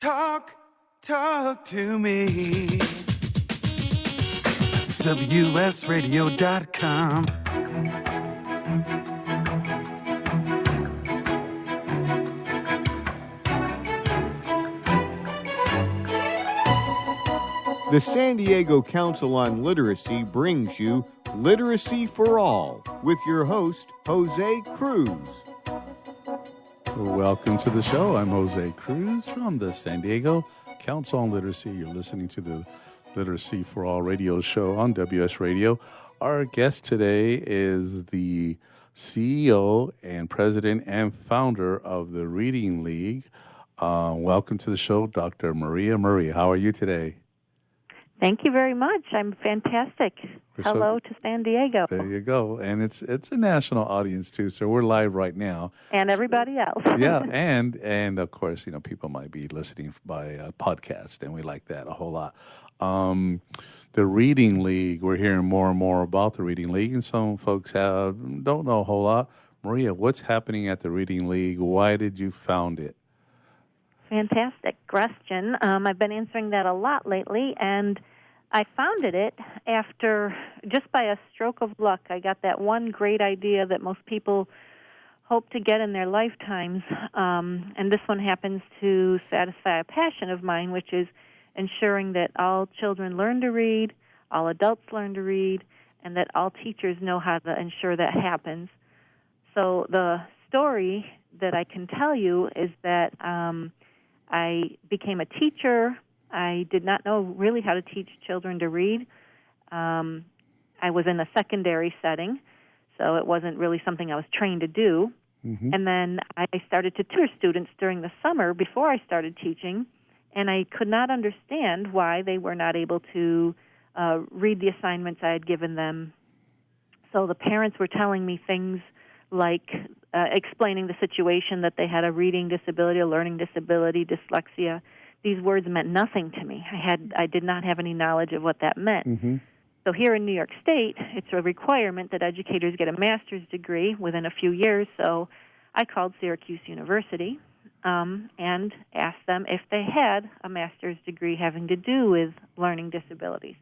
Talk to me. WSRadio.com. The San Diego Council on Literacy brings you Literacy for All with your host, Jose Cruz. Welcome to the show. I'm Jose Cruz from the San Diego Council on Literacy. You're listening to the Literacy for All radio show on WS Radio. Our guest today is the CEO and president and founder of the Reading League. Welcome to the show, Dr. Maria Murray. How are you today? Thank you very much. I'm fantastic. Hello to San Diego. There you go. And it's a national audience, too, so we're live right now. And everybody else. Yeah, and of course, people might be listening by podcast, and we like that a whole lot. The Reading League, we're hearing more and more about the Reading League, and some folks don't know a whole lot. Maria, what's happening at the Reading League? Why did you found it? Fantastic question. I've been answering that a lot lately, and I founded it after, just by a stroke of luck, I got that one great idea that most people hope to get in their lifetimes, and this one happens to satisfy a passion of mine, which is ensuring that all children learn to read, all adults learn to read, and that all teachers know how to ensure that happens. So the story that I can tell you is that I became a teacher. I did not know really how to teach children to read. I was in a secondary setting, so it wasn't really something I was trained to do. Mm-hmm. And then I started to tutor students during the summer before I started teaching, and I could not understand why they were not able to read the assignments I had given them. So the parents were telling me things like explaining the situation that they had a reading disability, a learning disability, dyslexia. These words meant nothing to me. I did not have any knowledge of what that meant. Mm-hmm. So here in New York State, it's a requirement that educators get a master's degree within a few years. So I called Syracuse University and asked them if they had a master's degree having to do with learning disabilities.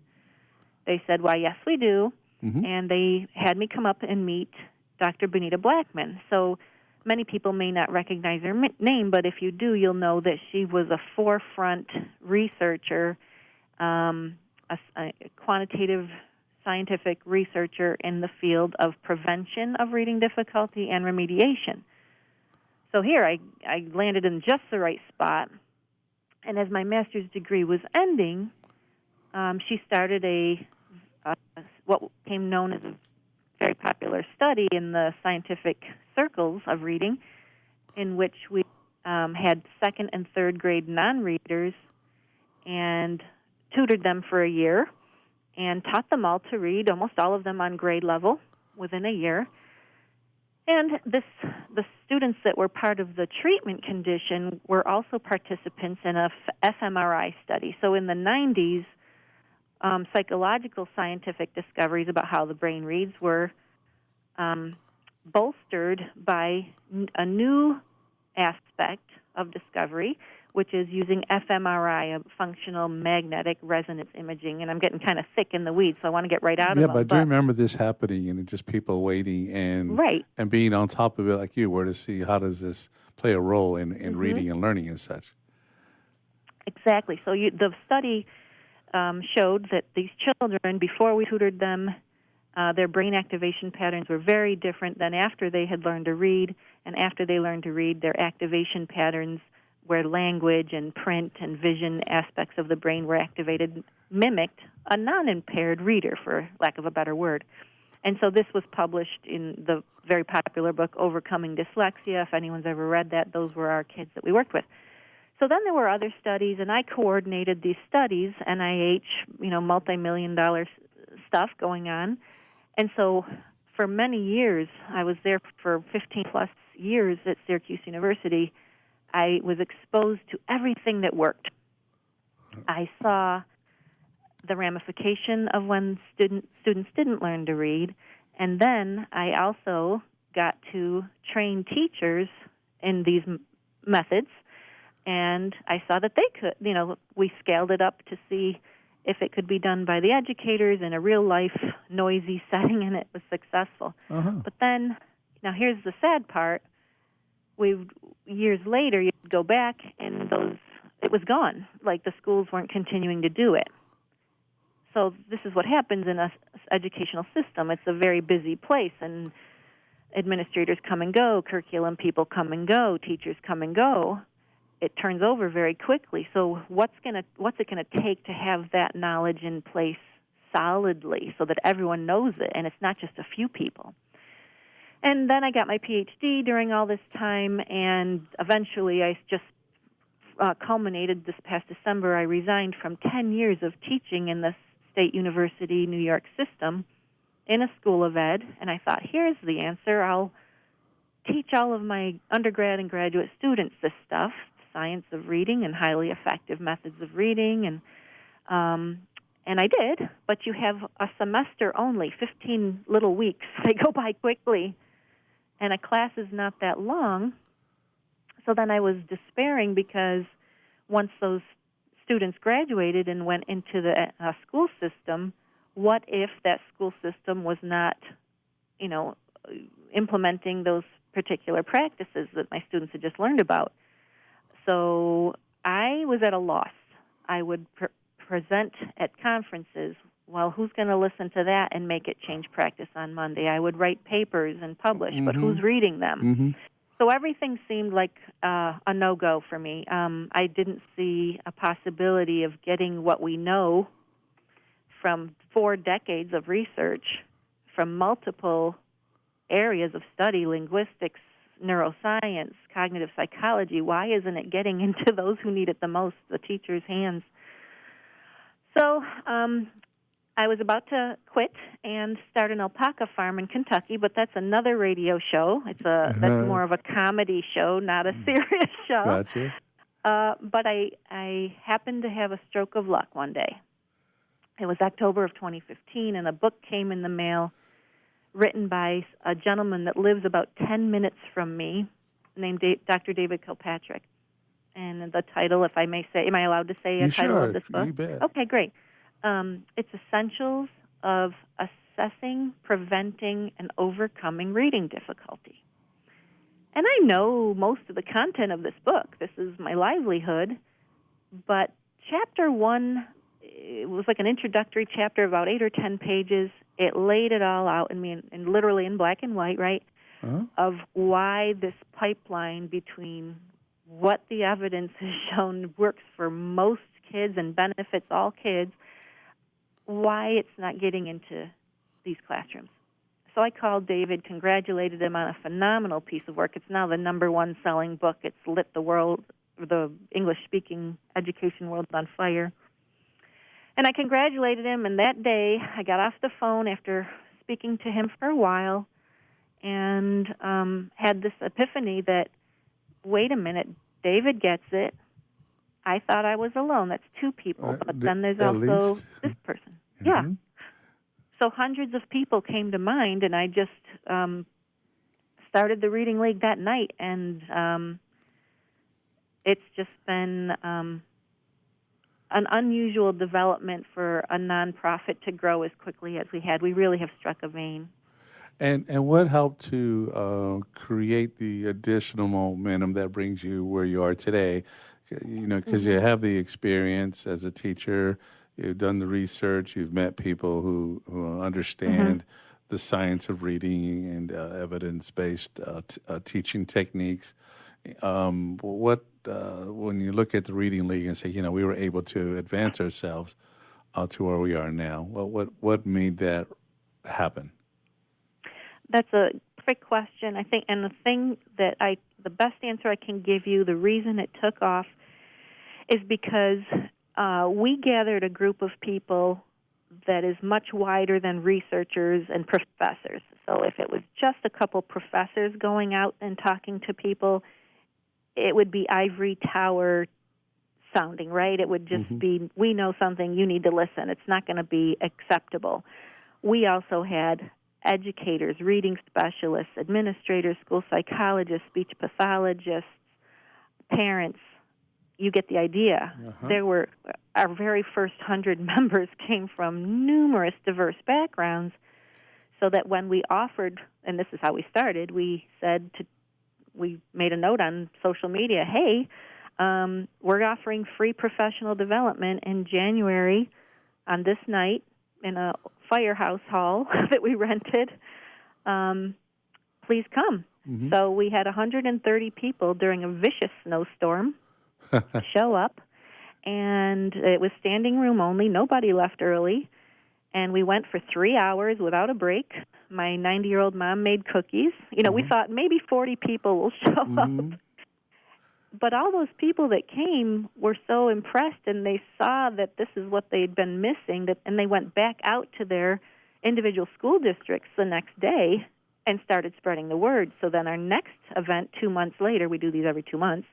They said, why, yes, we do. Mm-hmm. And they had me come up and meet Dr. Benita Blackman. So many people may not recognize her name, but if you do, you'll know that she was a forefront researcher, a quantitative scientific researcher in the field of prevention of reading difficulty and remediation. So here I landed in just the right spot, and as my master's degree was ending, she started what became known as a very popular study in the scientific circles of reading, in which we had second and third grade non-readers and tutored them for a year and taught them all to read, almost all of them on grade level within a year. And the students that were part of the treatment condition were also participants in a fMRI study. So in the 90s, psychological scientific discoveries about how the brain reads were bolstered by a new aspect of discovery, which is using fMRI, a functional magnetic resonance imaging. And I'm getting kind of thick in the weeds, so I want to get right out of them. Yeah, but I do remember this happening, and just people waiting and being on top of it like you were to see how does this play a role in mm-hmm. reading and learning and such. Exactly. So the study showed that these children, before we tutored them, their brain activation patterns were very different than after they had learned to read. And after they learned to read, their activation patterns, where language and print and vision aspects of the brain were activated, mimicked a non-impaired reader, for lack of a better word. And so this was published in the very popular book, Overcoming Dyslexia. If anyone's ever read that, those were our kids that we worked with. So then there were other studies, and I coordinated these studies, NIH, multi-million-dollar stuff going on. And so for many years, I was there for 15-plus years at Syracuse University, I was exposed to everything that worked. I saw the ramification of when students didn't learn to read, and then I also got to train teachers in these methods and I saw that they could, we scaled it up to see if it could be done by the educators in a real-life, noisy setting, and it was successful. Uh-huh. But then, now here's the sad part. Years later, you'd go back, and it was gone. Like, the schools weren't continuing to do it. So this is what happens in an educational system. It's a very busy place, and administrators come and go, curriculum people come and go, teachers come and go. It turns over very quickly. So what's it gonna take to have that knowledge in place solidly so that everyone knows it, and it's not just a few people? And then I got my PhD during all this time, and eventually I just culminated this past December. I resigned from 10 years of teaching in the State University New York system in a school of ed, and I thought, here's the answer. I'll teach all of my undergrad and graduate students this stuff, science of reading and highly effective methods of reading, and I did, but you have a semester only, 15 little weeks. They go by quickly, and a class is not that long. So then I was despairing because once those students graduated and went into the school system, what if that school system was not, implementing those particular practices that my students had just learned about? So I was at a loss. I would present at conferences. Well, who's going to listen to that and make it change practice on Monday? I would write papers and publish, but who's reading them? Mm-hmm. So everything seemed like a no-go for me. I didn't see a possibility of getting what we know from 4 decades of research from multiple areas of study, linguistics, neuroscience, cognitive psychology. Why isn't it getting into those who need it the most, the teachers' hands? So I was about to quit and start an alpaca farm in Kentucky, but that's another radio show. That's more of a comedy show, not a serious show. Gotcha. But I happened to have a stroke of luck one day. It was October of 2015, and a book came in the mail written by a gentleman that lives about 10 minutes from me named Dr. David Kilpatrick. And the title, if I may say, am I allowed to say a title of this book? You bet. Okay, great. It's Essentials of Assessing, Preventing, and Overcoming Reading Difficulty. And I know most of the content of this book. This is my livelihood. But Chapter 1, it was like an introductory chapter, about 8 or 10 pages. It laid it all out in literally in black and white, right, of why this pipeline between what the evidence has shown works for most kids and benefits all kids, why it's not getting into these classrooms. So I called David, congratulated him on a phenomenal piece of work. It's now the #1 selling book. It's lit the world, the English-speaking education world on fire. And I congratulated him, and that day I got off the phone after speaking to him for a while and had this epiphany that, wait a minute, David gets it. I thought I was alone. That's 2 people, but then there's also this person. Mm-hmm. Yeah. So hundreds of people came to mind, and I just started the Reading League that night, and it's just been an unusual development for a nonprofit to grow as quickly as we had. We really have struck a vein. And what helped to create the additional momentum that brings you where you are today? Because you have the experience as a teacher, you've done the research, you've met people who understand the science of reading and evidence-based teaching techniques. When you look at the Reading League and say, we were able to advance ourselves to where we are now, what made that happen? That's a perfect question, I think, and the best answer I can give you, the reason it took off, is because we gathered a group of people that is much wider than researchers and professors. So if it was just a couple professors going out and talking to people, it would be ivory tower sounding, right? It would just be, we know something, you need to listen. It's not going to be acceptable. We also had educators, reading specialists, administrators, school psychologists, speech pathologists, parents, you get the idea. There were our very first 100 members came from numerous diverse backgrounds, so that when we offered, and this is how we started, we made a note on social media, hey, we're offering free professional development in January on this night in a firehouse hall that we rented. Please come. Mm-hmm. So we had 130 people during a vicious snowstorm show up, and it was standing room only. Nobody left early, and we went for 3 hours without a break. My 90-year-old mom made cookies. We thought maybe 40 people will show up. But all those people that came were so impressed, and they saw that this is what they'd been missing, and they went back out to their individual school districts the next day and started spreading the word. So then our next event, 2 months later, we do these every 2 months,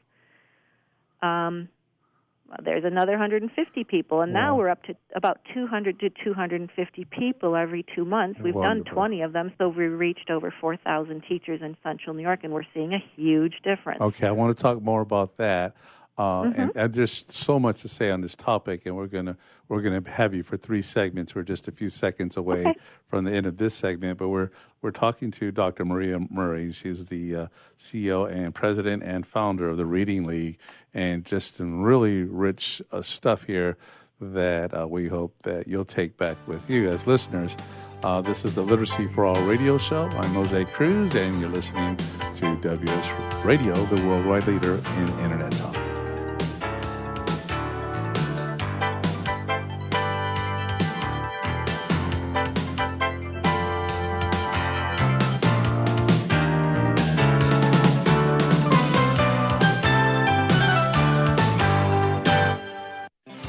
there's another 150 people, and now we're up to about 200 to 250 people every 2 months. We've done 20 of them, so we've reached over 4,000 teachers in Central New York, and we're seeing a huge difference. Okay, I want to talk more about that. And there's so much to say on this topic, and we're gonna have you for 3 segments. We're just a few seconds away from the end of this segment, but we're talking to Dr. Maria Murray. She's the CEO and president and founder of the Reading League, and just some really rich stuff here that we hope that you'll take back with you as listeners. This is the Literacy for All radio show. I'm Jose Cruz, and you're listening to WS Radio, the worldwide leader in Internet talk.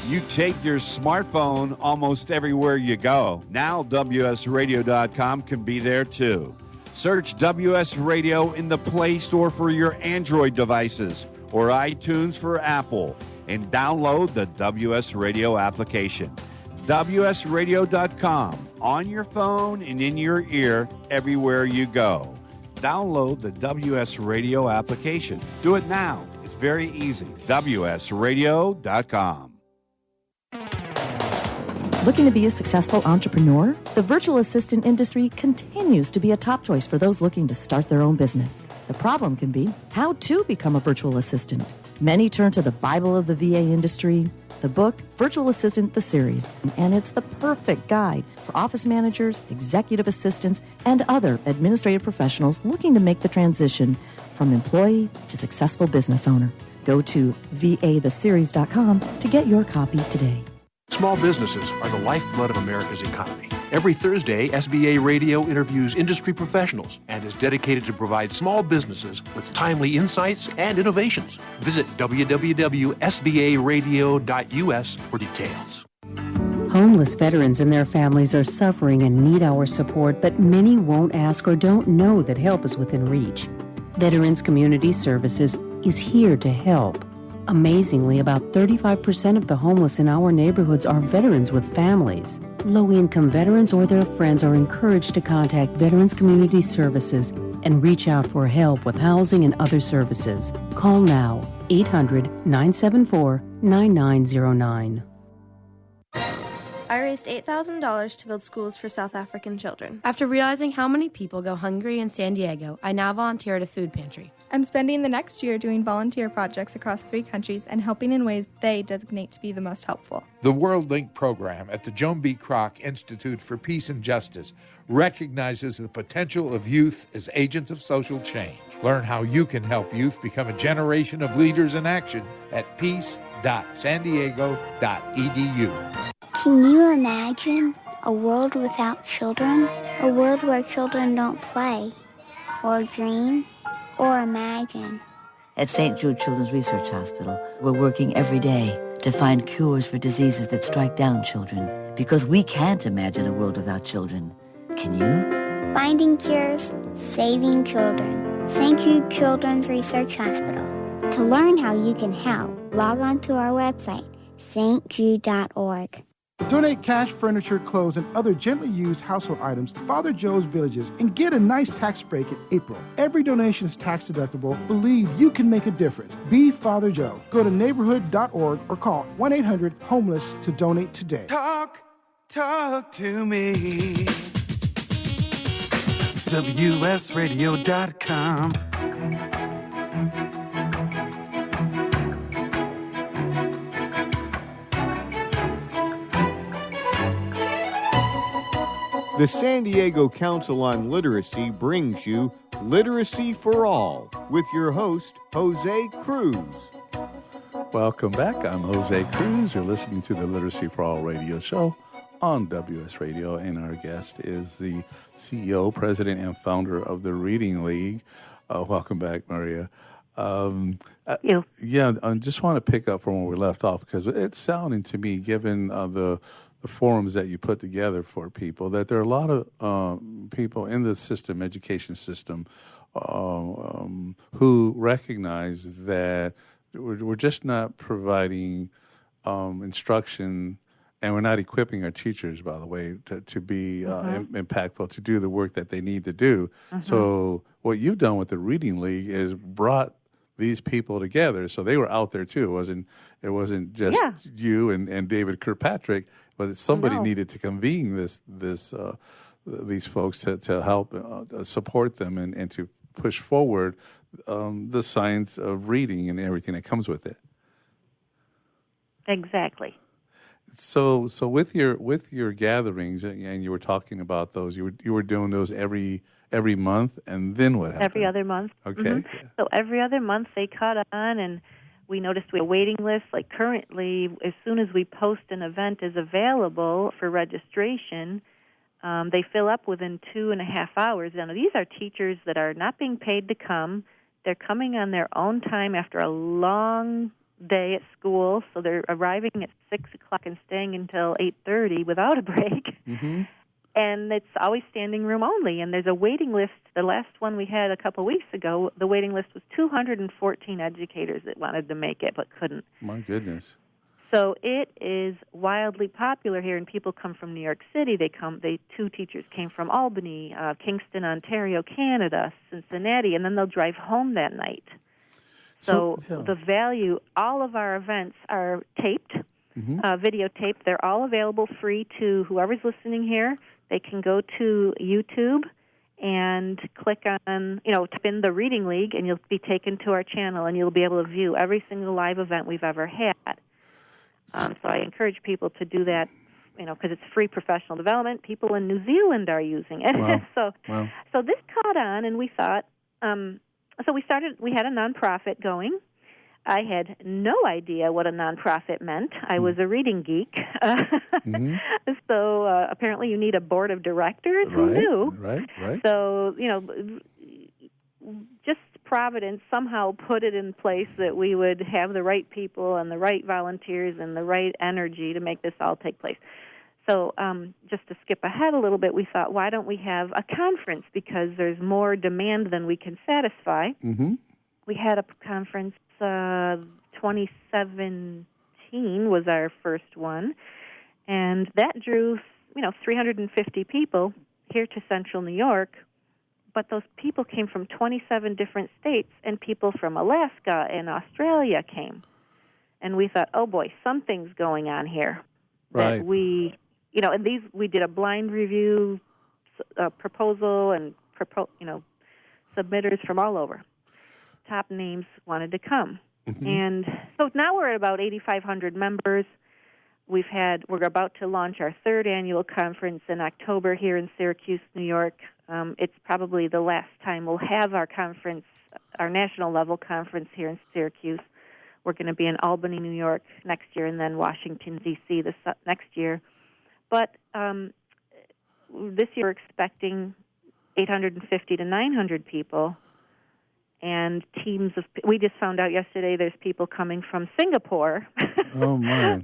You take your smartphone almost everywhere you go. Now WSRadio.com can be there too. Search WS Radio in the Play Store for your Android devices or iTunes for Apple, and download the WS Radio application. WSRadio.com, on your phone and in your ear everywhere you go. Download the WS Radio application. Do it now. It's very easy. WSRadio.com. Looking to be a successful entrepreneur? The virtual assistant industry continues to be a top choice for those looking to start their own business. The problem can be how to become a virtual assistant. Many turn to the Bible of the VA industry, the book Virtual Assistant, the series, and it's the perfect guide for office managers, executive assistants, and other administrative professionals looking to make the transition from employee to successful business owner. Go to vatheseries.com to get your copy today. Small businesses are the lifeblood of America's economy. Every Thursday, SBA Radio interviews industry professionals and is dedicated to provide small businesses with timely insights and innovations. Visit www.sbaradio.us for details. Homeless veterans and their families are suffering and need our support, but many won't ask or don't know that help is within reach. Veterans Community Services is here to help. Amazingly, about 35% of the homeless in our neighborhoods are veterans with families. Low-income veterans or their friends are encouraged to contact Veterans Community Services and reach out for help with housing and other services. Call now, 800-974-9909. I raised $8,000 to build schools for South African children. After realizing how many people go hungry in San Diego, I now volunteer at a food pantry. I'm spending the next year doing volunteer projects across 3 countries and helping in ways they designate to be the most helpful. The World Link program at the Joan B. Kroc Institute for Peace and Justice recognizes the potential of youth as agents of social change. Learn how you can help youth become a generation of leaders in action at peace.sandiego.edu. Can you imagine a world without children? A world where children don't play, or dream, or imagine. At St. Jude Children's Research Hospital, we're working every day to find cures for diseases that strike down children, because we can't imagine a world without children. Can you? Finding cures, saving children. St. Jude Children's Research Hospital. To learn how you can help, log on to our website, stjude.org. Donate cash, furniture, clothes, and other gently used household items to Father Joe's Villages and get a nice tax break in April. Every donation is tax deductible. Believe you can make a difference. Be Father Joe. Go to neighborhood.org or call 1-800-HOMELESS to donate today. Talk to me. WSRadio.com. The San Diego Council on Literacy brings you Literacy for All with your host, Jose Cruz. Welcome back. I'm Jose Cruz. You're listening to the Literacy for All radio show on WS Radio, and our guest is the CEO, president, and founder of the Reading League. Welcome back, Maria. Thank you. Yeah, I just want to pick up from where we left off, because it's sounding to me, given the forums that you put together for people, that there are a lot of people in the system, education system, who recognize that we're just not providing instruction, and we're not equipping our teachers, by the way, to be impactful, to do the work that they need to do. So what you've done with the Reading League is brought these people together. So they were out there too. It wasn't just you and David Kirkpatrick, but somebody needed to convene these folks to help support them and to push forward the science of reading and everything that comes with it. Exactly. So with your gatherings, and you were talking about those, you were doing those every month, and then what happened? Every other month. Okay. So every other month they caught on, and we noticed we had a waiting list. Like currently, as soon as we post an event is available for registration, they fill up within 2.5 hours. Now, these are teachers that are not being paid to come. They're coming on their own time after a long day at school, so they're arriving at 6 o'clock and staying until 8:30 without a break. And it's always standing room only, and there's a waiting list. The last one we had a couple weeks ago, the waiting list was 214 educators that wanted to make it but couldn't. My goodness. So it is wildly popular here, and people come from New York City. Two teachers came from Albany, Kingston, Ontario, Canada, Cincinnati, and then they'll drive home that night. So the value, all of our events are taped, videotaped. They're all available free to whoever's listening here. They can go to YouTube and click on, type in the Reading League, and you'll be taken to our channel, and you'll be able to view every single live event we've ever had. So I encourage people to do that, because it's free professional development. People in New Zealand are using it. Wow. So this caught on, and we thought, we had a nonprofit going. I had no idea what a nonprofit meant. I was a reading geek. So apparently you need a board of directors. Who knew? Right. So, just Providence somehow put it in place that we would have the right people and the right volunteers and the right energy to make this all take place. So just to skip ahead a little bit, we thought, why don't we have a conference? Because there's more demand than we can satisfy. We had a conference, 2017 was our first one, and that drew, 350 people here to Central New York. But those people came from 27 different states, and people from Alaska and Australia came. And we thought, oh boy, something's going on here. Right. That we did a blind review proposal and submitters from all over. Top names wanted to come. And so now we're at about 8,500 members. We're about to launch our third annual conference in October here in Syracuse, New York. It's probably the last time we'll have our conference, our national level conference here in Syracuse. We're going to be in Albany, New York next year, and then Washington, D.C. Next year. But this year we're expecting 850 to 900 people. And teams of, we just found out yesterday there's people coming from Singapore. Oh, my.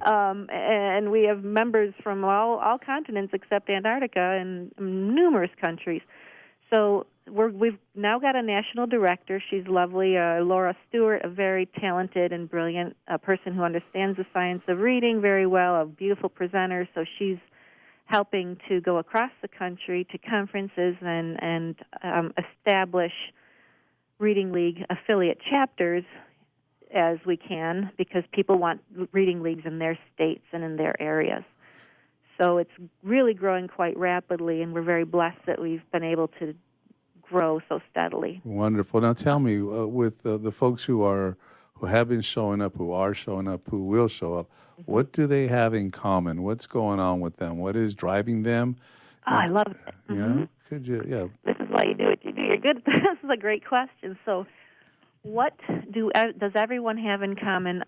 And we have members from all continents except Antarctica and numerous countries. So we've now got a national director. She's lovely, Laura Stewart, a very talented and brilliant person who understands the science of reading very well, a beautiful presenter. So she's helping to go across the country to conferences and establish Reading League affiliate chapters as we can, because people want reading leagues in their states and in their areas. So it's really growing quite rapidly, and we're very blessed that we've been able to grow so steadily. Wonderful. Now tell me, with the folks who have been showing up, who are showing up, who will show up, what do they have in common? What's going on with them? What is driving them? Oh, I love it. You know, could you? Yeah. This is why you do what you do. You're good. This is a great question. So, what does everyone have in common?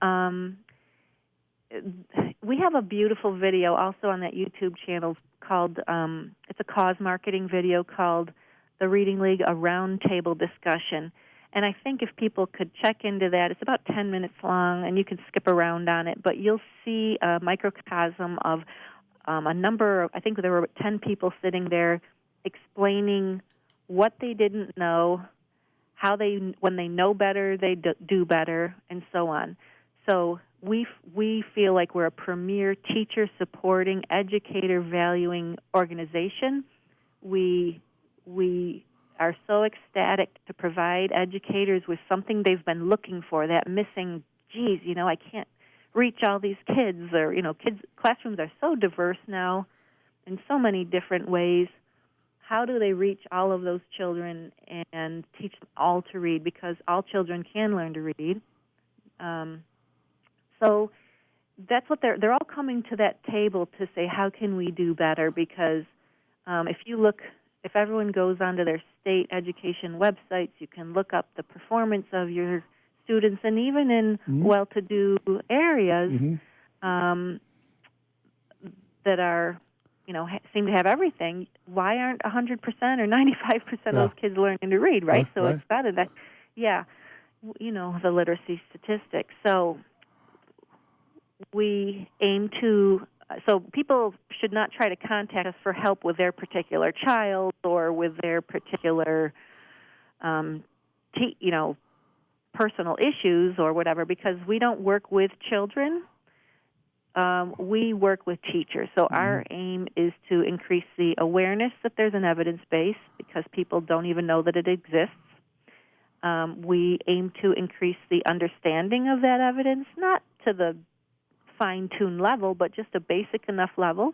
We have a beautiful video also on that YouTube channel called, it's a cause marketing video called The Reading League, a Roundtable Discussion. And I think if people could check into that, it's about 10 minutes long, and you can skip around on it, but you'll see a microcosm of a number, I think there were 10 people sitting there explaining what they didn't know, how when they know better, they do better, and so on. So we feel like we're a premier teacher-supporting, educator-valuing organization. We are so ecstatic to provide educators with something they've been looking for, that missing, geez, I can't reach all these kids, or, classrooms are so diverse now in so many different ways. How do they reach all of those children and teach them all to read? Because all children can learn to read. So that's what they're all coming to that table to say, how can we do better? Because if everyone goes onto their state education websites, you can look up the performance of your students, and even in well-to-do areas that are, seem to have everything, why aren't 100% or 95% of those kids learning to read, right? So it's better that, the literacy statistics. So we aim to, so people should not try to contact us for help with their particular child or with their particular, personal issues or whatever, because we don't work with children. We work with teachers. So our aim is to increase the awareness that there's an evidence base, because people don't even know that it exists. We aim to increase the understanding of that evidence, not to the fine-tuned level, but just a basic enough level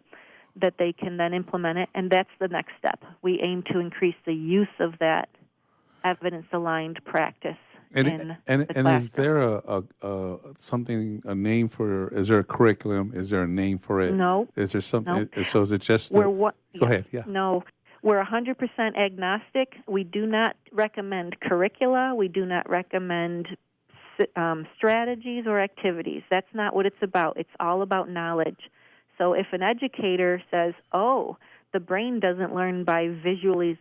that they can then implement it, and that's the next step. We aim to increase the use of that evidence-aligned practice. And is there a name for? Is there a curriculum? Is there a name for it? No. Is there something? No. So is it just? Go ahead. Yeah. No, we're 100% agnostic. We do not recommend curricula. We do not recommend strategies or activities. That's not what it's about. It's all about knowledge. So if an educator says, "Oh, the brain doesn't learn by visually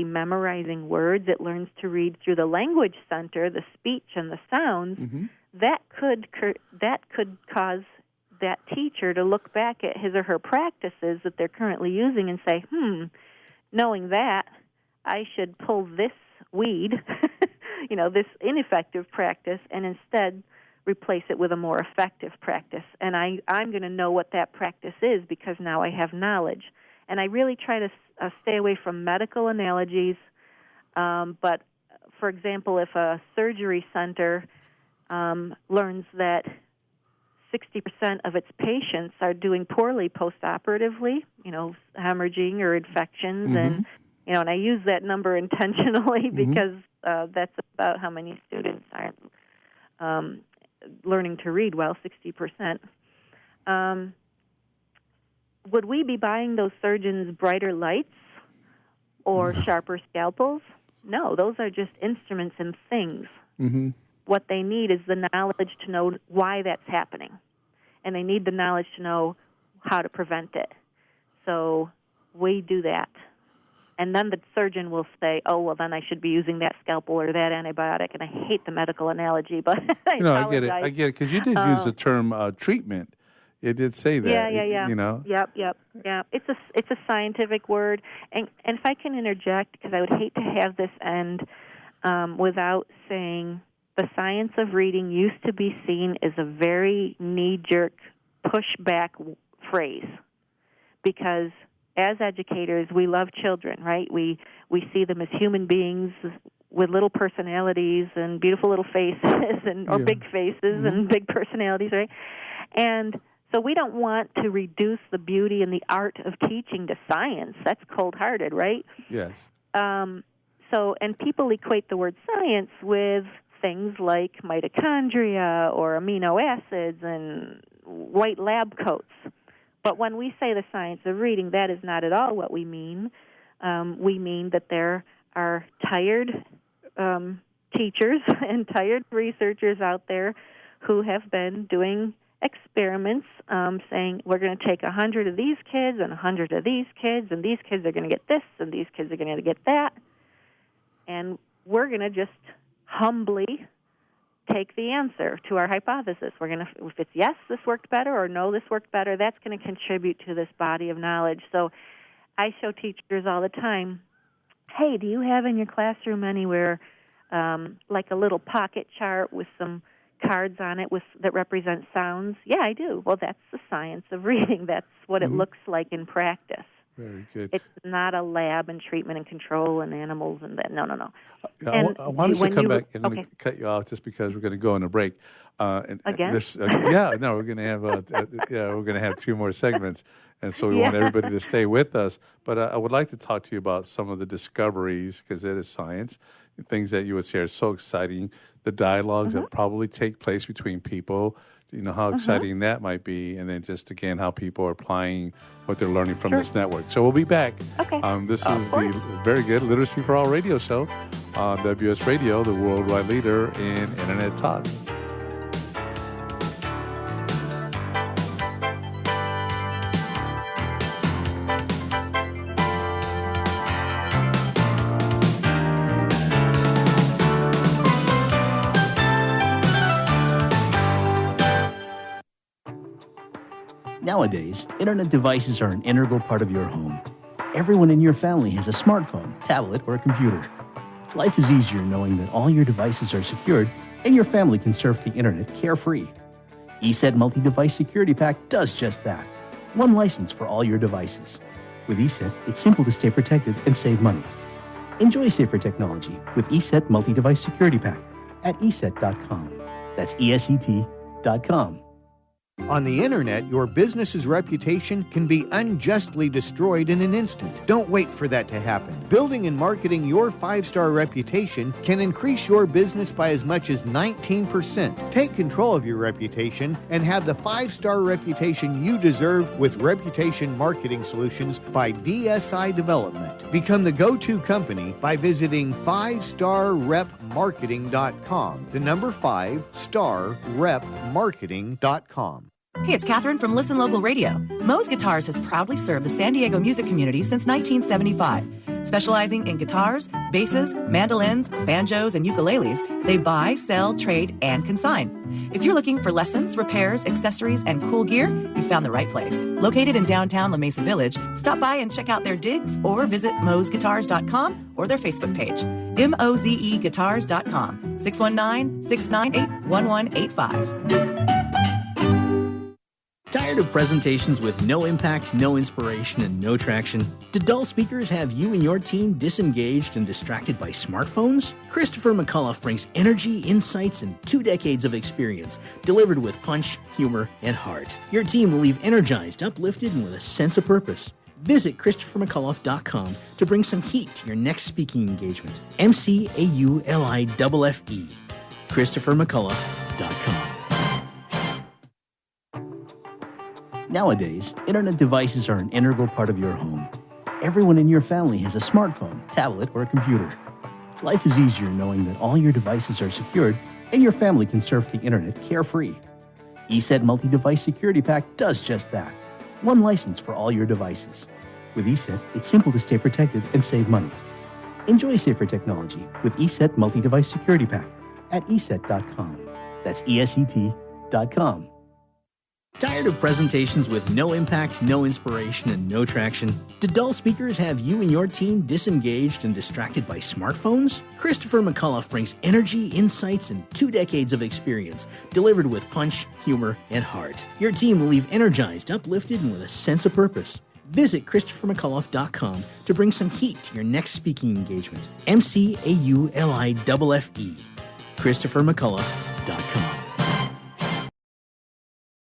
memorizing words, it learns to read through the language center, the speech and the sounds," that could cause that teacher to look back at his or her practices that they're currently using and say, knowing that, I should pull this weed, this ineffective practice, and instead replace it with a more effective practice. And I'm going to know what that practice is, because now I have knowledge. And I really try to stay away from medical analogies. But, for example, if a surgery center learns that 60% of its patients are doing poorly post-operatively, hemorrhaging or infections, and I use that number intentionally because that's about how many students aren't learning to read well, 60%. Would we be buying those surgeons brighter lights or sharper scalpels? No, those are just instruments and things. What they need is the knowledge to know why that's happening, and they need the knowledge to know how to prevent it. So we do that. And then the surgeon will say, "Oh, well, then I should be using that scalpel or that antibiotic." And I hate the medical analogy, but I get it. I get it, because you did use the term treatment. It did say that. Yeah. You know. Yep. Yeah. It's a scientific word, and if I can interject, because I would hate to have this end without saying the science of reading used to be seen as a very knee-jerk, pushback phrase, because as educators, we love children, right? We see them as human beings with little personalities and beautiful little faces or big faces and big personalities, right? And so we don't want to reduce the beauty and the art of teaching to science. That's cold-hearted, right? Yes. And people equate the word science with things like mitochondria or amino acids and white lab coats. But when we say the science of reading, that is not at all what we mean. We mean that there are tired teachers and tired researchers out there who have been doing experiments saying we're going to take 100 of these kids and 100 of these kids, and these kids are going to get this and these kids are going to get that. And we're going to just humbly take the answer to our hypothesis. We're going to, if it's yes, this worked better, or no, this worked better, that's going to contribute to this body of knowledge. So I show teachers all the time, hey, do you have in your classroom anywhere like a little pocket chart with some cards on it that represent sounds? Yeah, I do. Well, that's the science of reading. That's what it looks like in practice. Very good. It's not a lab and treatment and control and animals and that. No. I want us to come back and cut you off just because we're going to go on a break. Again? We're going to have we're going to have 2 more segments, and so we want everybody to stay with us. But I would like to talk to you about some of the discoveries, because it is science, things that you would say are so exciting. The dialogues that probably take place between people. You know, how exciting that might be, and then just, again, how people are applying what they're learning from this network. So we'll be back. Okay. This is the very good Literacy for All radio show on WS Radio, the worldwide leader in Internet talk. Nowadays, internet devices are an integral part of your home. Everyone in your family has a smartphone, tablet, or a computer. Life is easier knowing that all your devices are secured and your family can surf the internet carefree. ESET Multi-Device Security Pack does just that. One license for all your devices. With ESET, it's simple to stay protected and save money. Enjoy safer technology with ESET Multi-Device Security Pack at ESET.com. That's ESET.com. On the internet, your business's reputation can be unjustly destroyed in an instant. Don't wait for that to happen. Building and marketing your 5-star reputation can increase your business by as much as 19%. Take control of your reputation and have the 5-star reputation you deserve with Reputation Marketing Solutions by DSI Development. Become the go-to company by visiting 5starrepmarketing.com. The number 5starrepmarketing.com. Hey, it's Catherine from Listen Local Radio. Moe's Guitars has proudly served the San Diego music community since 1975. Specializing in guitars, basses, mandolins, banjos, and ukuleles, they buy, sell, trade, and consign. If you're looking for lessons, repairs, accessories, and cool gear, you found the right place. Located in downtown La Mesa Village, stop by and check out their digs or visit moesguitars.com or their Facebook page. mozeguitars.com, 619-698-1185. Tired of presentations with no impact, no inspiration, and no traction? Do dull speakers have you and your team disengaged and distracted by smartphones? Christopher McCullough brings energy, insights, and 2 decades of experience, delivered with punch, humor, and heart. Your team will leave energized, uplifted, and with a sense of purpose. Visit ChristopherMcCullough.com to bring some heat to your next speaking engagement. McCulloughe. ChristopherMcCullough.com. Nowadays, internet devices are an integral part of your home. Everyone in your family has a smartphone, tablet, or a computer. Life is easier knowing that all your devices are secured and your family can surf the internet carefree. ESET Multi-Device Security Pack does just that. One license for all your devices. With ESET, it's simple to stay protected and save money. Enjoy safer technology with ESET Multi-Device Security Pack at ESET.com. That's ESET.com. Tired of presentations with no impact, no inspiration, and no traction? Do dull speakers have you and your team disengaged and distracted by smartphones? Christopher McAuliffe brings energy, insights, and 2 decades of experience, delivered with punch, humor, and heart. Your team will leave energized, uplifted, and with a sense of purpose. Visit ChristopherMcAuliffe.com to bring some heat to your next speaking engagement. McAuliffe. ChristopherMcAuliffe.com.